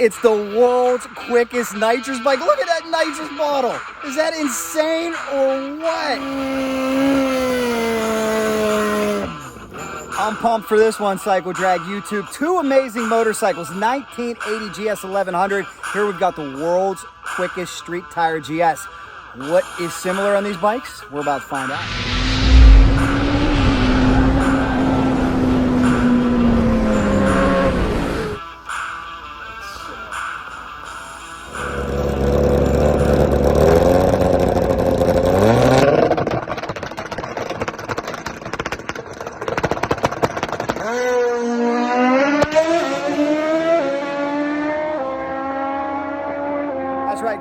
it's the world's quickest nitrous bike. Look at that nitrous bottle. Is that insane or what? I'm pumped for this one, Cycle Drag YouTube. Two amazing motorcycles, 1980 GS 1100. Here we've got the world's quickest street tire GS. What is similar on these bikes? We're about to find out.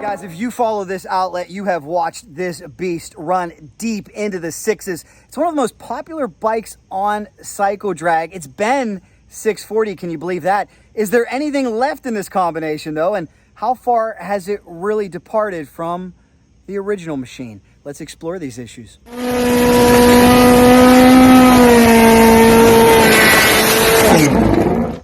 Guys, if you follow this outlet, you have watched this beast run deep into the sixes. It's one of the most popular bikes on Cycle Drag. It's been 640, can you believe that? Is there anything left in this combination though? And how far has it really departed from the original machine? Let's explore these issues.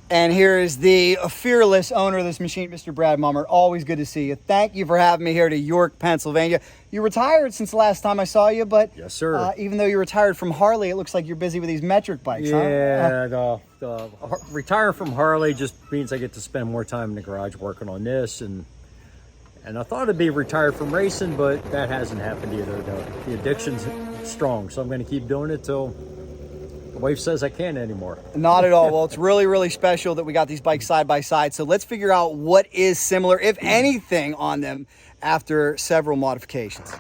And here is the fearless owner of this machine, Mr. Brad Mummert. Always good to see you. Thank you for having me here to York, Pennsylvania. You retired since the last time I saw you, but yes, sir. Even though you retired from Harley, it looks like you're busy with these metric bikes, yeah, huh? Retiring from Harley just means I get to spend more time in the garage working on this, and I thought it'd be retired from racing, but that hasn't happened either. The addiction's strong, so I'm going to keep doing it till the wife says I can't anymore. Not at all. Well, it's really, really special that we got these bikes side by side. So let's figure out what is similar, if anything, on them after several modifications.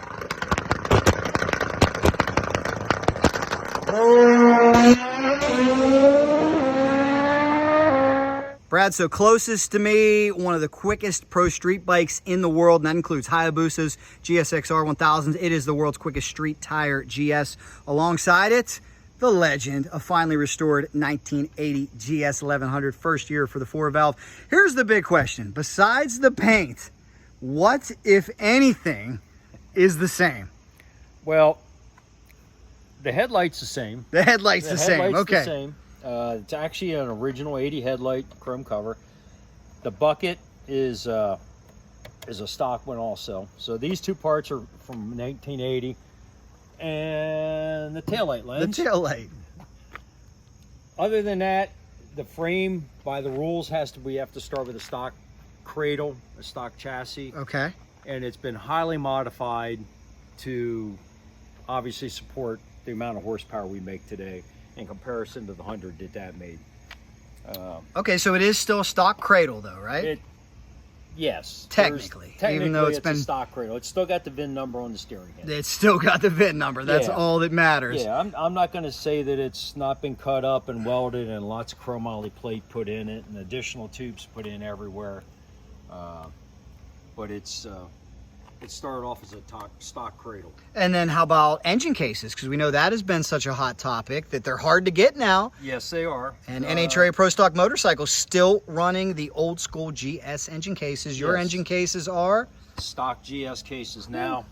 Brad, so closest to me, one of the quickest pro street bikes in the world, and that includes Hayabusa's GSXR 1000s. It is the world's quickest street tire GS. Alongside it, the legend, a finally restored 1980 GS 1100, first year for the 4-valve. Here's the big question. Besides the paint, what, if anything, is the same? Well, the headlight's the same. The headlight's the same, okay. The same. It's actually an original 80 headlight, chrome cover. The bucket is a stock one also. So these two parts are from 1980. And the taillight lens. The taillight. Other than that, the frame by the rules we have to start with a stock cradle, a stock chassis. Okay. And it's been highly modified to obviously support the amount of horsepower we make today in comparison to the 100 that made. Okay, so it is still a stock cradle though, right? Yes. Technically, even though it's been a stock cradle. It's still got the VIN number on the steering head. It's still got the VIN number. That's all that matters. Yeah, I'm not going to say that it's not been cut up and welded and lots of chromoly plate put in it and additional tubes put in everywhere. But it started off as a stock cradle. And then how about engine cases? Because we know that has been such a hot topic that they're hard to get now. Yes, they are. And NHRA Pro Stock Motorcycles still running the old school GS engine cases. Your engine cases are? Stock GS cases. Now,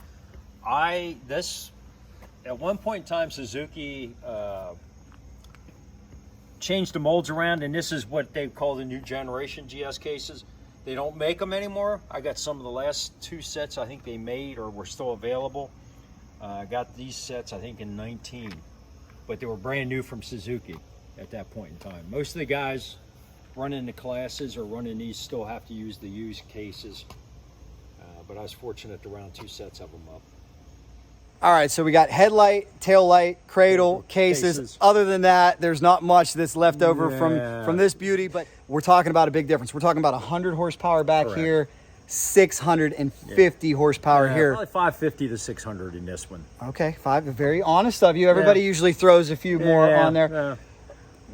at one point in time, Suzuki changed the molds around, and this is what they call the new generation GS cases. They don't make them anymore. I got some of the last two sets I think they made or were still available. I got these sets I think in 19, but they were brand new from Suzuki at that point in time. Most of the guys running the classes or running these still have to use the used cases, but I was fortunate to round two sets of them up. All right, so we got headlight, tail light, cradle, cases. Other than that, there's not much that's left over from this beauty, but we're talking about a big difference. We're talking about 100 horsepower back here, 650 horsepower here. Probably 550 to 600 in this one. Okay, very honest of you. Everybody usually throws a few more on there.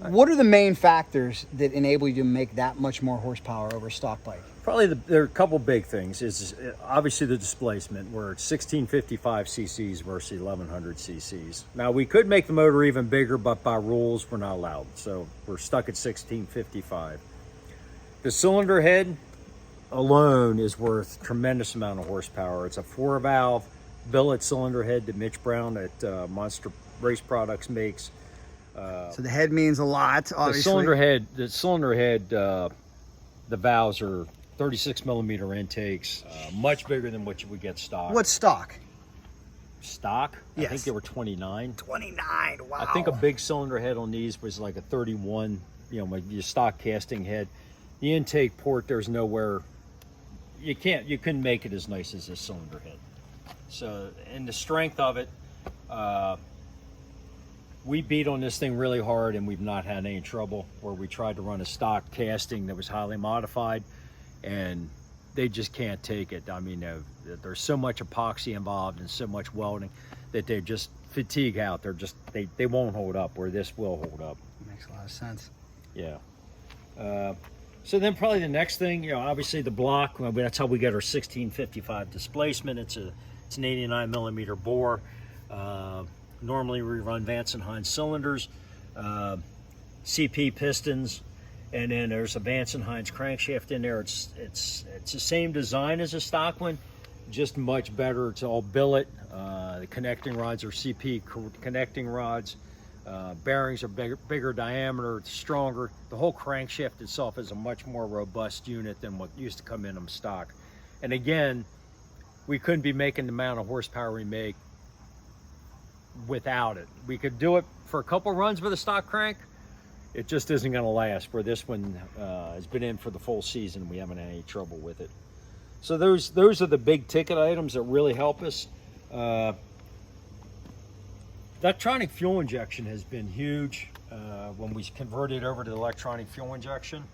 What are the main factors that enable you to make that much more horsepower over a stock bike? Probably there are a couple big things. Is obviously the displacement. We're at 1655 cc's versus 1100 cc's. Now we could make the motor even bigger, but by rules we're not allowed. So we're stuck at 1655. The cylinder head alone is worth a tremendous amount of horsepower. It's a 4-valve billet cylinder head that Mitch Brown at Monster Race Products makes. So the head means a lot, obviously. The cylinder head, the valves are 36 millimeter intakes, much bigger than what you would get stock. What's stock? Stock? Yes. I think they were 29. 29, wow. I think a big cylinder head on these was like a 31, you know, like your stock casting head. The intake port, there's nowhere, you couldn't make it as nice as this cylinder head. So, and the strength of it, we beat on this thing really hard and we've not had any trouble where we tried to run a stock casting that was highly modified and they just can't take it. I mean, there's so much epoxy involved and so much welding that they just fatigue out. They won't hold up, where this will hold up. Makes a lot of sense. Yeah. So then probably the next thing, you know, obviously the block, well, that's how we get our 1655 displacement. It's an 89 millimeter bore. Normally we run Vance and Hines cylinders, CP pistons, and then there's a Vance and Hines crankshaft in there. It's the same design as a stock one, just much better. It's all billet. The connecting rods are CP connecting rods. Bearings are bigger diameter, it's stronger. The whole crankshaft itself is a much more robust unit than what used to come in them stock. And again, we couldn't be making the amount of horsepower we make without it. We could do it for a couple runs with a stock crank. It just isn't going to last, where this one has been in for the full season. We haven't had any trouble with it. So those are the big ticket items that really help us. Electronic fuel injection has been huge. When we converted over to electronic fuel injection,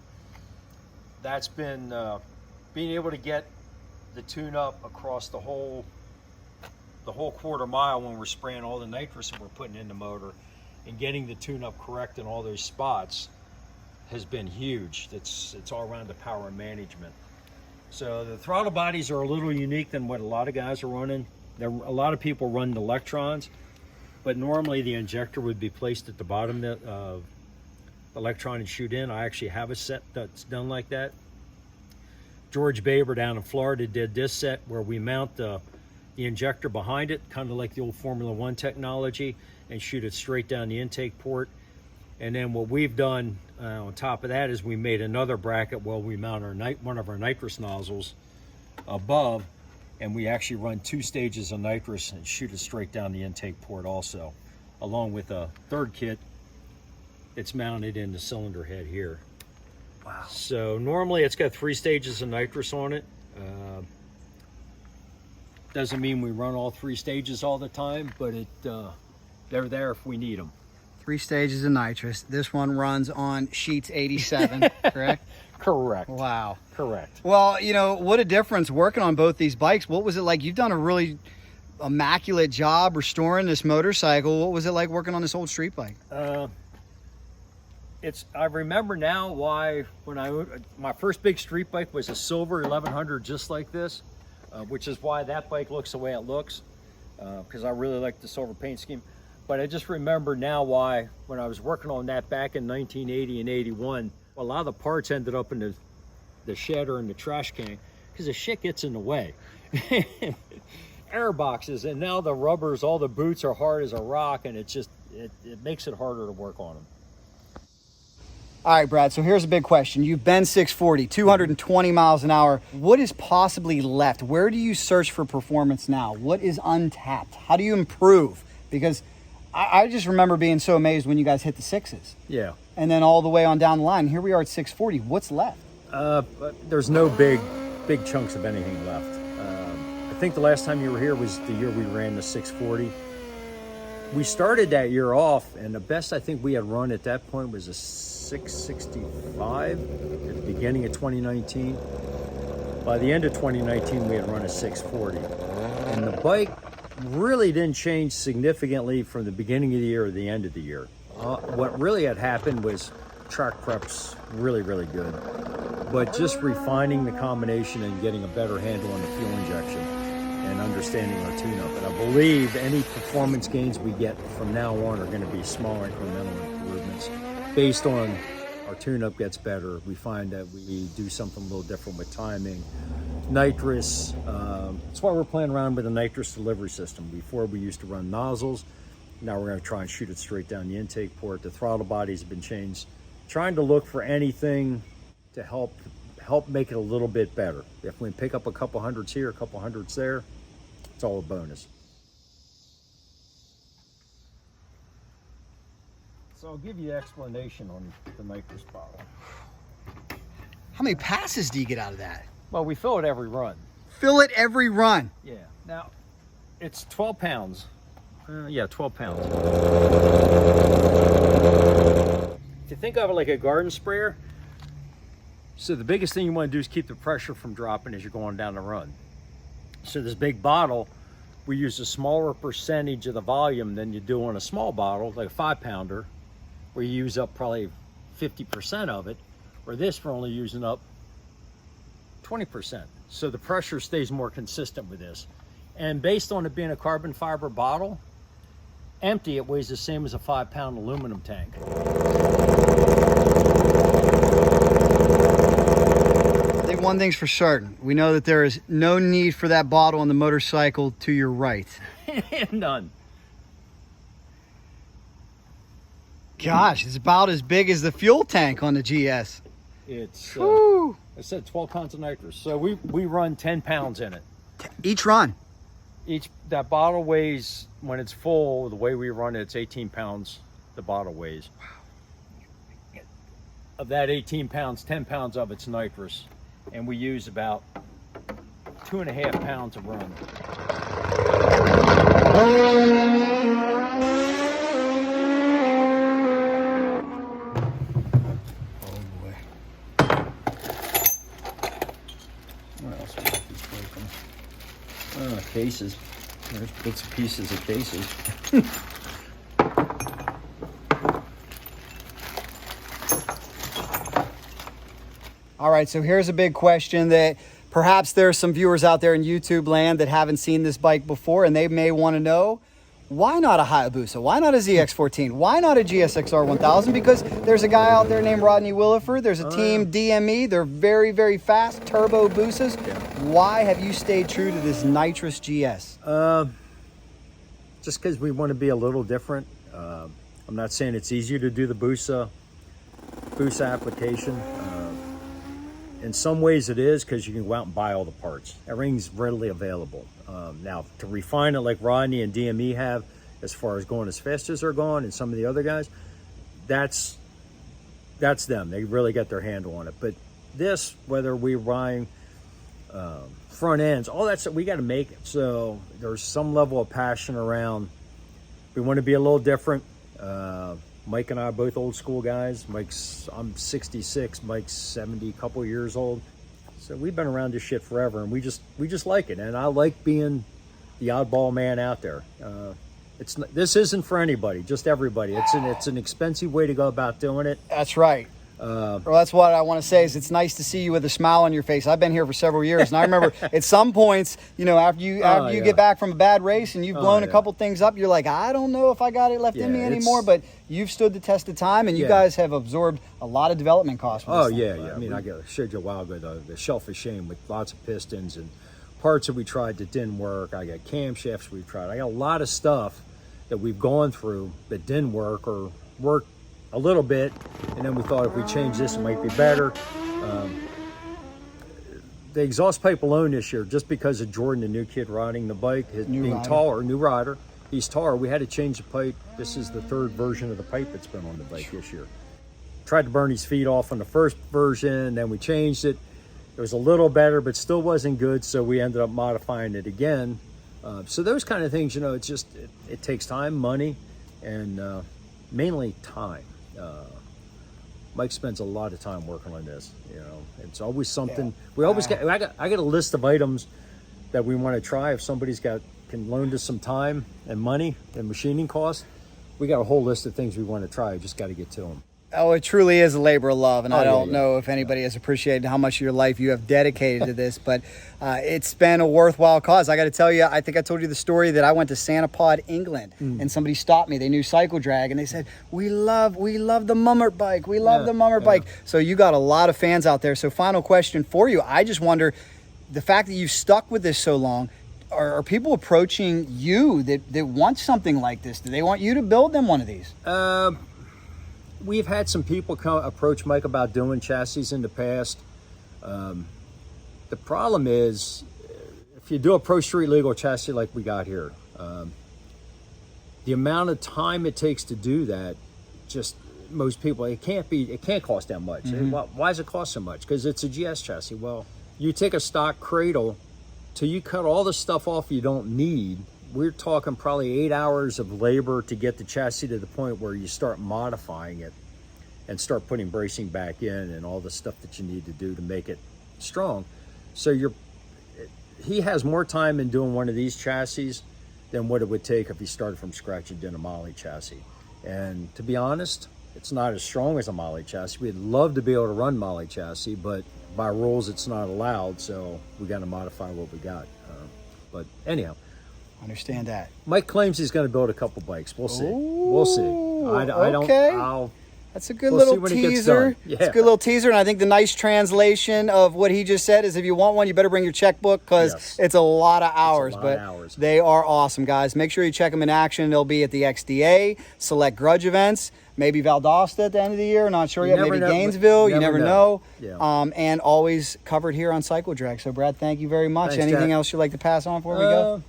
that's been being able to get the tune-up across the whole quarter mile when we're spraying all the nitrous that we're putting in the motor, and getting the tune-up correct in all those spots has been huge. It's all around the power management. So the throttle bodies are a little unique than what a lot of guys are running. A lot of people run the electrons, but normally the injector would be placed at the bottom of the electron and shoot in. I actually have a set that's done like that. George Baber down in Florida did this set where we mount the injector behind it, kind of like the old Formula One technology, and shoot it straight down the intake port. And then what we've done on top of that is we made another bracket where we mount one of our nitrous nozzles above, and we actually run 2 stages of nitrous and shoot it straight down the intake port also, along with a third kit. It's mounted in the cylinder head here. Wow. So normally it's got 3 stages of nitrous on it. Doesn't mean we run all 3 stages all the time, but they're there if we need them. 3 stages of nitrous. This one runs on sheets 87, correct? Correct. Wow. Correct. Well, you know, what a difference working on both these bikes. What was it like? You've done a really immaculate job restoring this motorcycle. What was it like working on this old street bike? I remember now why my first big street bike was a silver 1100 just like this, which is why that bike looks the way it looks, because I really like the silver paint scheme. But I just remember now why, when I was working on that back in 1980 and 81, a lot of the parts ended up in the shed or in the trash can because the shit gets in the way. Air boxes, and now the rubbers, all the boots are hard as a rock, and it makes it harder to work on them. All right, Brad, so here's a big question. You've been 640, 220 miles an hour. What is possibly left? Where do you search for performance now? What is untapped? How do you improve? Because I just remember being so amazed when you guys hit the 6s. Yeah. And then all the way on down the line. Here we are at 640. What's left? There's no big chunks of anything left. I think the last time you were here was the year we ran the 640. We started that year off, and the best I think we had run at that point was a 665 at the beginning of 2019. By the end of 2019, we had run a 640. And the bike really didn't change significantly from the beginning of the year to the end of the year. What really had happened was track prep's really, really good. But just refining the combination and getting a better handle on the fuel injection and understanding our tune-up. And I believe any performance gains we get from now on are going to be small incremental improvements. Based on our tune-up gets better, we find that we do something a little different with timing. Nitrous, that's why we're playing around with a nitrous delivery system. Before we used to run nozzles. Now we're going to try and shoot it straight down the intake port. The throttle bodies have been changed. Trying to look for anything to help help make it a little bit better. If we pick up a couple hundreds here, a couple hundreds there, it's all a bonus. So I'll give you an explanation on the NITROUS bottle. How many passes do you get out of that? Well, we fill it every run. Fill it every run. Yeah. Now, it's 12 pounds. Yeah, 12 pounds. If you think of it like a garden sprayer, so the biggest thing you want to do is keep the pressure from dropping as you're going down the run. So this big bottle, we use a smaller percentage of the volume than you do on a small bottle, like a 5-pounder, where you use up probably 50% of it, or this we're only using up 20%. So the pressure stays more consistent with this. And based on it being a carbon fiber bottle, empty, it weighs the same as a 5-pound aluminum tank. I think one thing's for certain. We know that there is no need for that bottle on the motorcycle to your right. None. Gosh, it's about as big as the fuel tank on the GS. It's, I said 12 pounds of nitrous. So we run 10 pounds in it. Each run? That bottle weighs, when it's full, the way we run it, it's 18 pounds the bottle weighs. Wow. Of that 18 pounds, 10 pounds of it's nitrous. And we use about 2.5 pounds a run. Cases. There's bits and pieces of cases. All right, so here's a big question that perhaps there are some viewers out there in YouTube land that haven't seen this bike before, and they may want to know, why not a Hayabusa? Why not a ZX14? Why not a GSXR 1000? Because there's a guy out there named Rodney Williford. There's a team, DME. They're very, very fast, turbo Busas. Yeah. Why have you stayed true to this NITROUS GS? Just because we want to be a little different. I'm not saying it's easier to do the Busa application. In some ways it is, because you can go out and buy all the parts. Everything's readily available. Now, to refine it like Rodney and DME have, as far as going as fast as they're going, and some of the other guys, that's them. They really got their handle on it. But this, whether we're buying front ends, all that stuff, we got to make it. So there's some level of passion around. We want to be a little different. Mike and I are both old school guys. I'm 66, Mike's 70, couple years old. So we've been around this shit forever, and we just like it. And I like being the oddball man out there. This isn't for anybody, just everybody. It's an expensive way to go about doing it. That's right. Well, that's what I want to say, is it's nice to see you with a smile on your face. I've been here for several years, and I remember at some points, you know, after you get back from a bad race and you've blown a couple things up, you're like, I don't know if I got it left in me anymore. But you've stood the test of time, and you guys have absorbed a lot of development costs. I mean, I showed you a while ago the shelf of shame with lots of pistons and parts that we tried that didn't work. I got camshafts we've tried. I got a lot of stuff that we've gone through that didn't work or worked a little bit, and then we thought if we change this, it might be better. The exhaust pipe alone this year, just because of Jordan, the new kid riding the bike, taller, new rider, he's taller, we had to change the pipe. This is the third version of the pipe that's been on the bike this year. Tried to burn his feet off on the first version, then we changed it. It was a little better, but still wasn't good, so we ended up modifying it again. So those kind of things, you know, it's just, it takes time, money, and mainly time. Mike spends a lot of time working on this. You know, it's always something. We always get. I got a list of items that we want to try. If somebody's can loan us some time and money and machining costs, we got a whole list of things we want to try. Just got to get to them. Oh, it truly is a labor of love, and I don't know if anybody has appreciated how much of your life you have dedicated to this, but it's been a worthwhile cause. I got to tell you, I think I told you the story that I went to Santapod, England, and somebody stopped me. They knew Cycle Drag, and they said, we love the Mummert bike. We love the Mummert bike. So you got a lot of fans out there. So final question for you. I just wonder, the fact that you've stuck with this so long, are people approaching you that want something like this? Do they want you to build them one of these? We've had some people approach Mike about doing chassis in the past. The problem is, if you do a Pro Street legal chassis like we got here, the amount of time it takes to do that, just most people, it can't cost that much. Why does it cost so much? Because it's a GS chassis. Well, you take a stock cradle till you cut all the stuff off you don't need. We're talking probably 8 hours of labor to get the chassis to the point where you start modifying it and start putting bracing back in and all the stuff that you need to do to make it strong. So he has more time in doing one of these chassis than what it would take if he started from scratch and did a Molly chassis. And to be honest, it's not as strong as a Molly chassis. We'd love to be able to run Molly chassis, but by rules it's not allowed, so we got to modify what we got. But anyhow, Understand that. Mike claims he's going to build a couple bikes. We'll see. We'll see. I don't. Okay. That's a good little teaser. Yeah. It's a good little teaser, and I think the nice translation of what he just said is, if you want one, you better bring your checkbook, because it's a lot of hours. They are awesome, guys. Make sure you check them in action. They'll be at the XDA, select grudge events, maybe Valdosta at the end of the year. Not sure yet. Maybe Gainesville. You never know. Yeah. And always covered here on Cycle Drag. So, Brad, thank you very much. Thanks, Anything Jack. else you'd like to pass on before we go?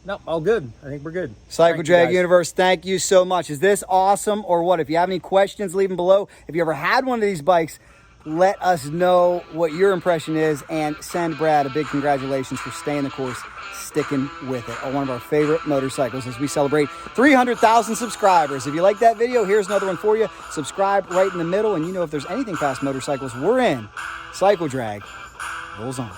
No, all good. I think we're good. Cycle Drag Universe, thank you so much. Is this awesome or what? If you have any questions, leave them below. If you ever had one of these bikes, let us know what your impression is, and send Brad a big congratulations for staying the course, sticking with it. One of our favorite motorcycles as we celebrate 300,000 subscribers. If you like that video, here's another one for you. Subscribe right in the middle, and you know if there's anything past motorcycles, we're in. Cycle Drag rolls on.